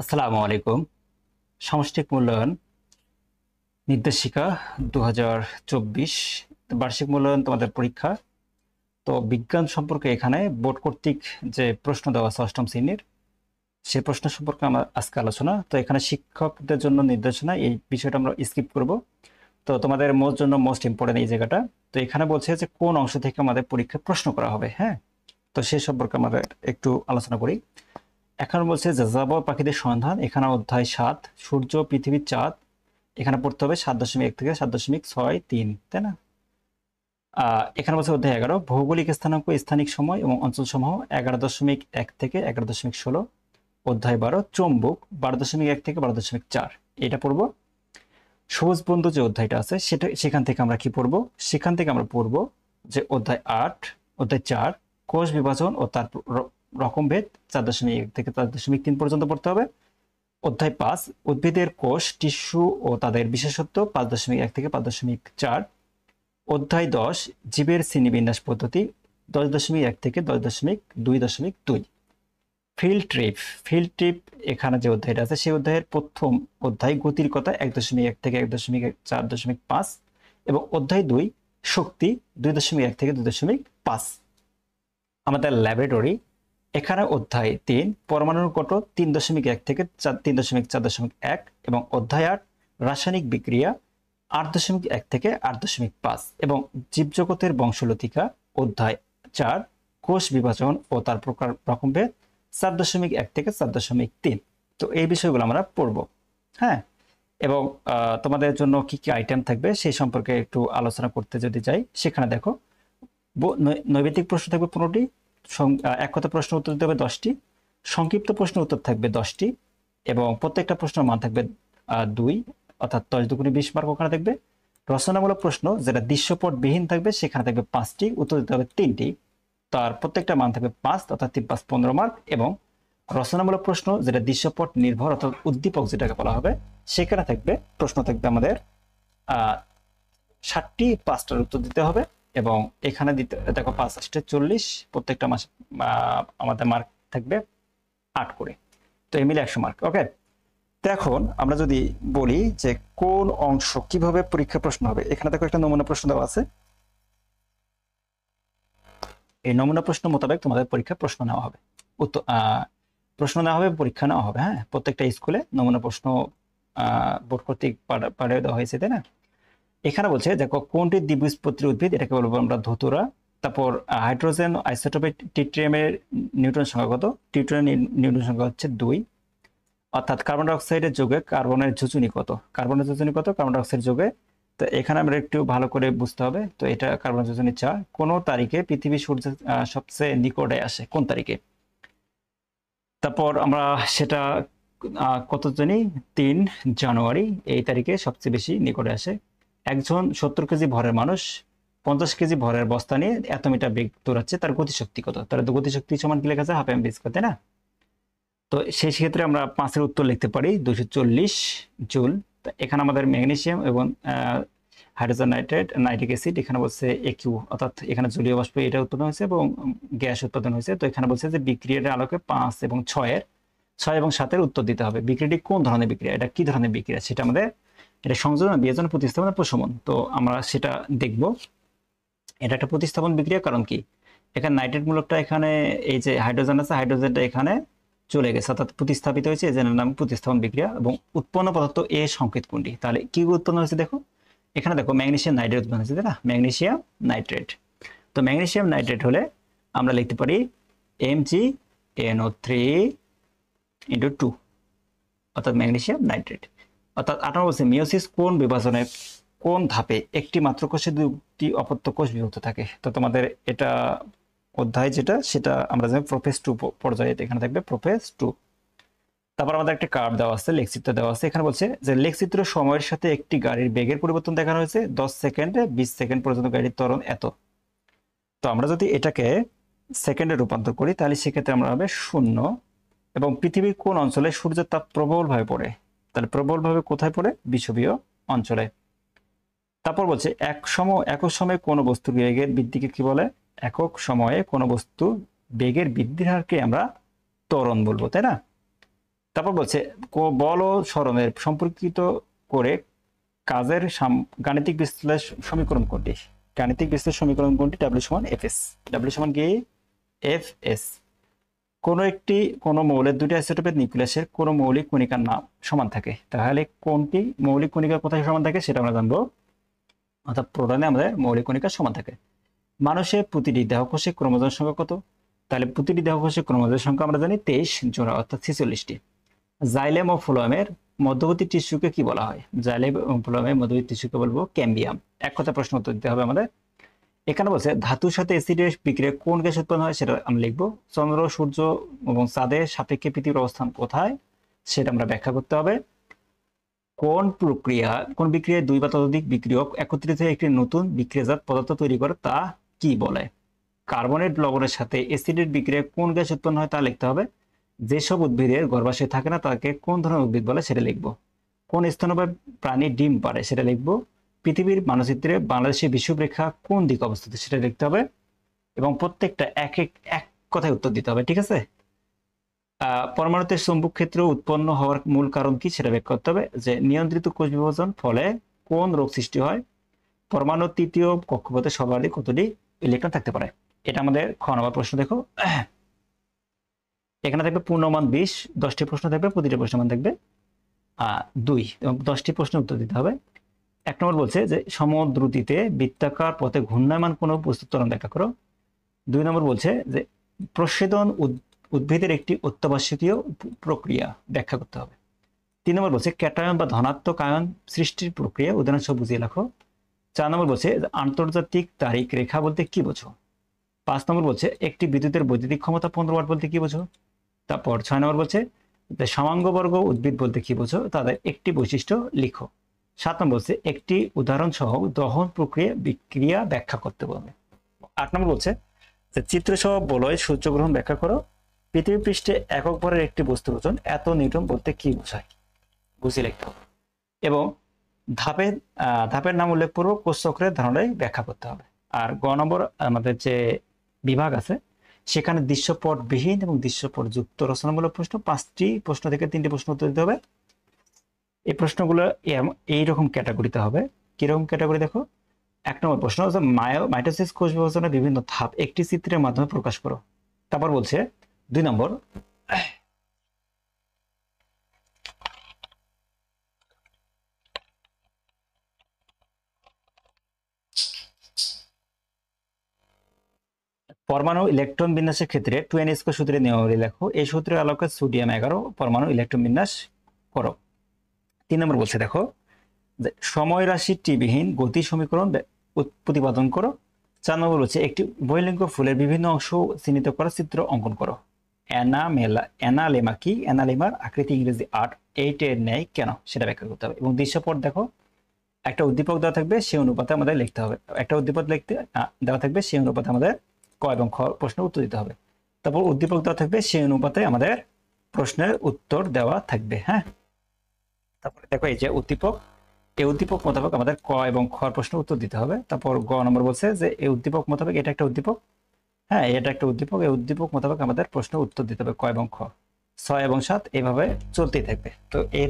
আসসালামু আলাইকুম। সামষ্টিক মূল্যায়ন নির্দেশিকা 2024 বার্ষিক মূল্যায়ন তোমাদের পরীক্ষা। তো বিজ্ঞান সম্পর্কে এখানে বোর্ড কর্তৃক যে প্রশ্ন দেওয়া আছে অষ্টম শ্রেণীর, সেই প্রশ্ন সম্পর্কে আমরা আজকে আলোচনা। তো এখানে শিক্ষকদের জন্য নির্দেশনা, এই বিষয়টা আমরা স্কিপ করব। তো তোমাদের জন্য মোস্ট ইম্পর্টেন্ট এই জায়গাটা। তো এখানে বলছে যে কোন অংশ থেকে আমাদের পরীক্ষায় প্রশ্ন করা হবে। হ্যাঁ, তো সেই সম্পর্কে আমাদের একটু আলোচনা করি। এখন বলছে যাযাবর পাখিদের সন্ধান, এখানে অধ্যায় 7 সূর্য পৃথিবী চাঁদ। এখানে পড়তে হবে 7.1 থেকে 7.63, তাই না? এখানে বলছে অধ্যায় 11 ভৌগোলিক স্থানাঙ্ক স্থানিক সময় এবং অঞ্চল সমূহ 11.1 থেকে 11.16। অধ্যায় 12 চৌম্বক 12.1 থেকে 12.4, এটা পড়বো। সবুজ বন্ধু যে অধ্যায়টা আছে সেখান থেকে আমরা কি পড়বো? সেখান থেকে আমরা পড়বো যে অধ্যায় 8 অধ্যায় 4 কোষ বিভাজন ও তার রকমভেদ 4.1 থেকে 4.3 পর্যন্ত পড়তে হবে। অধ্যায় 5 উদ্ভিদের কোষ টিস্যু ও তাদের বিশেষত্ব 5.1 থেকে 5.4। অধ্যায় 10 জীবের শ্রেণীবিন্যাস পদ্ধতি 10.1 থেকে 10.2.2। ফিল্ড ট্রিপ এখানে যে অধ্যায়টা আছে সেই অধ্যায়ের প্রথম অধ্যায় গতির কথা 1.1 থেকে 1.4.5 এবং অধ্যায় 2 শক্তি 2.1 থেকে 2.5। আমাদের ল্যাবরেটরি এখানে অধ্যায় 3 পরমাণুর গঠন 3.1 থেকে 3.4.1 এবং অধ্যায় 8 রাসায়নিক বিক্রিয়া 8.1 থেকে 8.5 এবং জীবজগতের বংশলতিকা অধ্যায় 4 কোষ বিভাজন ও তার প্রকার রকমভেদ 4.1 থেকে 4.3। তো এই বিষয়গুলো আমরা পড়ব। হ্যাঁ, এবং তোমাদের জন্য কি কি আইটেম থাকবে সেই সম্পর্কে একটু আলোচনা করতে যদি যাই, সেখানে দেখো নৈবেদিক প্রশ্ন থাকবে 15টি, এক কথা প্রশ্ন উত্তর দিতে হবে 10টি, সংক্ষিপ্ত প্রশ্ন উত্তর থাকবে 10টি এবং প্রত্যেকটা প্রশ্নের মান থাকবে 2, অর্থাৎ 10 দুগুণে 20 মার্ক ওখানে থাকবে। রচনামূলক প্রশ্ন যেটা দৃশ্যপট বিহীন থাকবে সেখানে থাকবে 5টি, উত্তর দিতে হবে 3টি, তার প্রত্যেকটা মান থাকবে 5, অর্থাৎ 3 5 15 মার্ক। এবং রচনামূলক প্রশ্ন যেটা দৃশ্যপট নির্ভর অর্থাৎ উদ্দীপক যেটাকে বলা হবে, সেখানে থাকবে প্রশ্ন থাকবে আমাদের 60টি, 5টার উত্তর দিতে হবে। এবং এখানে দিতে দেখো 5 8 40, প্রত্যেকটা মাস আমাদের মার্ক থাকবে 8 করে, তো এই মিলে 100 মার্ক। ওকে, তো এখন আমরা যদি বলি যে কোন অংশ কিভাবে পরীক্ষা প্রশ্ন হবে, এখানে দেখো একটা নমুনা প্রশ্ন দেওয়া আছে। এই নমুনা প্রশ্ন মোতাবেক তোমাদের পরীক্ষা প্রশ্ন নেওয়া হবে, উত্তর প্রশ্ন নেওয়া হবে, পরীক্ষা নেওয়া হবে। হ্যাঁ, প্রত্যেকটা স্কুলে নমুনা প্রশ্ন বোর্ড কর্তৃক পাঠিয়ে দেওয়া হয়েছে, তাই না? এখানে বলছে দেখো কোনটি দ্বিবীজপত্রী উদ্ভিদ, এটাকে বলবো আমরা ধতুরা। তারপর হাইড্রোজেন আইসোটোপে টিট্রিয়ামের নিউটন সংখ্যা কত? টিউটোরিয়াল নিউটন সংখ্যা হচ্ছে 2। অর্থাৎ কার্বন ডাইঅক্সাইডের যোগে কার্বনের যোজনী কত? কার্বনের যোজনী কত কার্বন ডাইঅক্সাইড যোগে? তো এখানে আমরা একটু ভালো করে বুঝতে হবে। তো এটা কার্বন যোজনী 4। কোন তারিখে পৃথিবী সূর্যের সবচেয়ে নিকটে আসে, কোন তারিখে? তারপর আমরা সেটা কত জানি, 3 জানুয়ারি এই তারিখে সবচেয়ে বেশি নিকটে আসে। একজন 70 কেজি ভরের মানুষ 50 কেজি ভরের বস্তা নিয়ে এত মিটার বেগ দৌড়াচ্ছে, তার গতিশক্তি কত? তার তো গতিশক্তি সমান কি লেখা আছে? হাফ এম ভি স্কয়ার, তাই না? তো সেই ক্ষেত্রে আমরা 5-এর উত্তর লিখতে পারি 240 জুল। এখানে আমাদের ম্যাগনেসিয়াম এবং হাইড্রোজেন নাইট্রেট নাইট্রিক অ্যাসিড, এখানে বলছে একিউ, অর্থাৎ এখানে জলীয় বাষ্প এটা উৎপাদন হয়েছে এবং গ্যাস উৎপাদন হয়েছে। তো এখানে বলছে যে বিক্রিয়ার আলোকে 5 এবং 6 এবং 7-এর উত্তর দিতে হবে। বিক্রিয়াটি কোন ধরনের বিক্রিয়া, এটা কি ধরনের বিক্রিয়া সেটা আমাদের, এটা সংযোজন, বিয়োজন, প্রতিস্থাপন, প্রশমন। তো আমরা সেটা দেখব। এটা একটা প্রতিস্থাপন বিক্রিয়া, কারণ কি এখানে নাইট্রেট মূলকটা, এখানে এই যে হাইড্রোজেন আছে, হাইড্রোজেনটা এখানে চলে গেছে, অর্থাৎ প্রতিস্থাপিত হয়েছে, এর নাম প্রতিস্থাপন বিক্রিয়া। এবং উৎপন্ন পদার্থ এ সংকেত কোনটি? তাহলে কি উৎপন্ন হয়েছে দেখো, এখানে দেখো ম্যাগনেসিয়াম নাইট্রেট উৎপন্ন হয়েছে, তাই না? Magnesium nitrate. তো ম্যাগনেসিয়াম নাইট্রেট হলে আমরা লিখতে পারি MgNO3 × 2, অর্থাৎ ম্যাগনেসিয়াম নাইট্রেট। অর্থাৎ 18 বলছে মিওসিস কোন বিভাজনের কোন ধাপে একটি মাত্র কোষে দুটি অপত্য কোষ বিভক্ত থাকে? তো তোমাদের এটা অধ্যায় যেটা, সেটা আমরা জানি প্রোফেজ 2 পর্যায়ে, এখানে থাকবে প্রোফেজ 2। তারপর আমাদের একটা কার্ভ দেওয়া আছে, লেখচিত্র দেওয়া আছে। এখানে বলছে যে লেখচিত্র সময়ের সাথে একটি গাড়ির বেগের পরিবর্তন দেখানো হয়েছে, 10 সেকেন্ডে 20 সেকেন্ড পর্যন্ত গাড়ির ত্বরণ এত। তো আমরা যদি এটাকে সেকেন্ডে রূপান্তর করি তাহলে সেক্ষেত্রে আমরা হবে 0। এবং পৃথিবীর কোন অঞ্চলে সূর্যের তাপ প্রবলভাবে পড়ে? তাহলে প্রবলভাবে কোথায় পড়ে? বিষুবীয় অঞ্চলে। তারপর বলছে একক সময়ে কোনো বস্তুর বেগের বৃদ্ধিকে কি বলে? একক সময়ে কোনো বস্তু বেগের বৃদ্ধির হারকে আমরা ত্বরণ বলবো, তাই না? তারপর বলছে বল ও সরণের সম্পর্কিত করে কাজের গাণিতিক বিশ্লেষণ সমীকরণ কোনটি? গাণিতিক বিশ্লেষণ সমীকরণ কোনটি? W সমান FS। W সমান কি? FS। কোন মৌলের দুটি আইসোটোপের নিউক্লিয়াসের কোন মৌলিক কণিকার নাম সমান থাকে, তাহলে কোনটি মৌলিক কণিকা কোথায় সমান থাকে সেটা আমরা জানবো। অর্থাৎ প্রোটনে আমাদের মৌলিক কণিকা সমান থাকে। মানুষের প্রতিটি দেহকোষে ক্রোমোজোম সংখ্যা কত? তাহলে প্রতিটি দেহকোষে ক্রোমোজোম সংখ্যা আমরা জানি 23 জোড়া, অর্থাৎ 46টি। জাইলেম ও ফ্লোয়েমের মধ্যবর্তী টিস্যুকে কি বলা হয়? জাইলেম ও ফ্লোয়েমের মধ্যবর্তী টিস্যুকে বলবো ক্যাম্বিয়াম। এক কথা প্রশ্ন উত্তর দিতে হবে আমাদের। এখানে বলছে ধাতুর সাথে অ্যাসিডের বিক্রিয়ায় কোন গ্যাস উৎপন্ন হয় সেটা আমরা লিখবো। চন্দ্র, সূর্য এবং চাঁদের সাপেক্ষে পৃথিবীর অবস্থান কোথায় সেটা আমরা ব্যাখ্যা করতে হবে। কোন বিক্রিয়ায় দুই বা ততোধিক বিক্রিয়ক একত্রিত হয়ে একটি নতুন বিক্রিয়াজাত পদার্থ তৈরি করে তা কি বলে? কার্বনেট লবণের সাথে অ্যাসিডের বিক্রিয়ায় কোন গ্যাস উৎপন্ন হয় তা লিখতে হবে। যেসব উদ্ভিদের গর্ভাশয় থাকে না তাকে কোন ধরনের উদ্ভিদ বলে সেটা লিখবো। কোন স্তন্যপায়ী প্রাণী ডিম পাড়ে সেটা লিখবো। পৃথিবীর মানচিত্রে বাংলাদেশের বিষুবরেখা কোন দিকে অবস্থিত সেটা লিখতে হবে, এবং প্রত্যেকটা এক কথায় উত্তর দিতে হবে, ঠিক আছে। পরমাণুতে চৌম্বক ক্ষেত্র উৎপন্ন হওয়ার মূল কারণ কি সেটা ব্যাখ্যা করতে হবে। যে নিয়ন্ত্রিত কোষ বিভাজন ফলে কোন রোগ সৃষ্টি হয়? পরমাণুর তৃতীয় কক্ষপথে সর্বাধিক কতটি ইলেকট্রন থাকতে পারে? এটা আমাদের খ নম্বর প্রশ্ন। দেখো এখানে থাকবে পূর্ণমান 20, 10টি প্রশ্ন থাকবে, প্রতিটি প্রশ্নের মান থাকবে 2 এবং 10টি প্রশ্নের উত্তর দিতে হবে। 1 নম্বর বলছে যে সমদ্রুতিতে বৃত্তাকার পথে ঘূর্ণায়মান কোনো বস্তুর ত্বরণ ব্যাখ্যা করো। 2 নম্বর বলছে যে প্রস্বেদন উদ্ভিদের একটি অত্যাবশ্যকীয় প্রক্রিয়া ব্যাখ্যা করতে হবে। 3 নম্বর বলছে ক্যাটায়ন বা ধনাত্মক আয়ন সৃষ্টির প্রক্রিয়া উদাহরণ সহ বুঝিয়ে লেখো। 4 নম্বর বলছে আন্তর্জাতিক তারিখ রেখা বলতে কি বোঝো? 5 নম্বর বলছে একটি বিদ্যুতের বৈদ্যুতিক ক্ষমতা 15 ওয়াট বলতে কি বোঝো? তারপর 6 নম্বর বলছে যে সমাঙ্গবর্গ উদ্ভিদ বলতে কি বোঝো, তাদের একটি বৈশিষ্ট্য লিখো। 7 নম্বর বলছে একটি উদাহরণ সহ দহন বিক্রিয়া ব্যাখ্যা করতে বলবে। 8 নম্বর বলছে যে চিত্র সহ বলয় সূর্যগ্রহণ ব্যাখ্যা করো। পৃথিবী পৃষ্ঠে একক ভরের একটি বস্তুর ওজন এত নিউটন বলতে কি বোঝায়, বুঝিয়ে লিখতে হবে। এবং ধাপের নাম উল্লেখপূর্বক কোষ চক্রের ধারণাই ব্যাখ্যা করতে হবে। আর গ নম্বর আমাদের যে বিভাগ আছে সেখানে দৃশ্যপটবিহীন এবং দৃশ্যপট যুক্ত রচনামূলক প্রশ্ন 5টি প্রশ্ন থেকে 3টি প্রশ্ন উত্তর দিতে হবে। এই প্রশ্নগুলো এইরকম ক্যাটাগরিতে হবে। কিরকম ক্যাটাগরি দেখো। 1 নম্বর প্রশ্ন হচ্ছে মাইটোসিস কোষ বিভাজনের বিভিন্ন ধাপ একটি চিত্রের মাধ্যমে প্রকাশ করো। তারপর বলছে 2 নম্বর পরমাণু ইলেকট্রন বিন্যাসের ক্ষেত্রে 2n² সূত্রের নিয়মাবলী লেখো। এই সূত্রের আলোকে সোডিয়াম 11 পরমাণু ইলেকট্রন বিন্যাস করো। 3 নম্বর বলছে দেখো যে সময় রাশি টিবিহীন গতি সমীকরণ প্রতিপাদন করো। 4 নম্বর বলছে একটি উভয়লিঙ্গ ফুলের বিভিন্ন অংশ চিহ্নিত করা চিত্র অঙ্কন করো। অ্যানালেমা কি? অ্যানালেমার আকৃতি ইংরেজি 8, 8 এর ন্যায় কেন সেটা ব্যাখ্যা করতে হবে। এবং দৃশ্যপট দেখো একটা উদ্দীপক দেওয়া থাকবে সেই অনুপাতে আমাদের লিখতে হবে। একটা উদ্দীপক লিখতে দেওয়া থাকবে সেই অনুপাতে আমাদের ক এবং খ প্রশ্নের উত্তর দিতে হবে। তারপর উদ্দীপক দেওয়া থাকবে সেই অনুপাতে আমাদের প্রশ্নের উত্তর দেওয়া থাকবে। হ্যাঁ, তারপরে দেখো এই যে উদ্দীপক, এই উদ্দীপক মোতাবেক আমাদের ক এবং খ প্রশ্নের উত্তর দিতে হবে। তারপর গ নম্বর বলছে যে এই উদ্দীপক মোতাবেক এটা একটা উদ্দীপক, হ্যাঁ এটা একটা উদ্দীপক, এই উদ্দীপক মোতাবেক আমাদের প্রশ্নের উত্তর দিতে হবে ক এবং খ। 6 এবং 7 এইভাবে চলতেই থাকবে। তো এই